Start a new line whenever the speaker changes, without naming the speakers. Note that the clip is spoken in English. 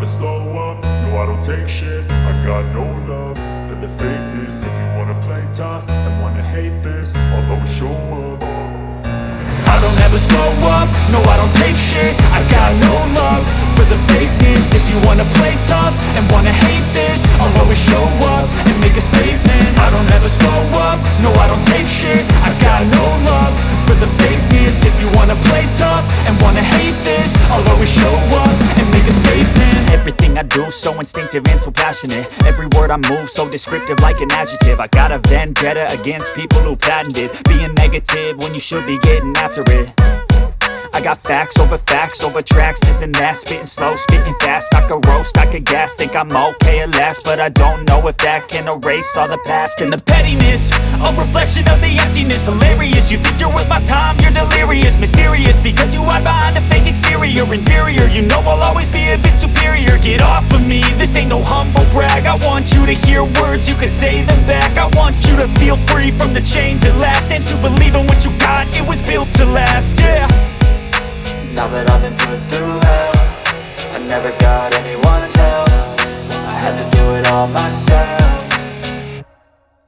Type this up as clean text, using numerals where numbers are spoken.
slow up, no I don't take shit. I got no love for the fakeness. If you wanna play tough and wanna hate this, I'll always show up. I don't ever slow up, no I don't take shit. I got no love for the fakeness. If you wanna play tough and wanna hate this, I'll always show up and make a statement. I don't ever slow up, no I don't take shit. I got no love for the fakeness. If you wanna play tough and wanna hate this, I'll always show up and make a statement. Everything I do so instinctive and so passionate. Every word I move so descriptive like an adjective. I got a vendetta against people who patented being negative when you should be getting after it. I got facts over tracks, this and that. Spitting slow, spitting fast. I could roast, I could gas. Think I'm okay at last, but I don't know if that can erase all the past. And the pettiness, a reflection of the emptiness. Hilarious, you think you're worth my time, you're delirious. Mysterious, because you hide behind a fake exterior. Inferior, you know I'll always be a bit superior. Get off of me, this ain't no humble brag. I want you to hear words, you can say them back. I want you to feel free from the chains at last, and to believe in what you got, it was built to last, yeah.
Now that I've been put through hell, I never got anyone's help. I had to do it all myself.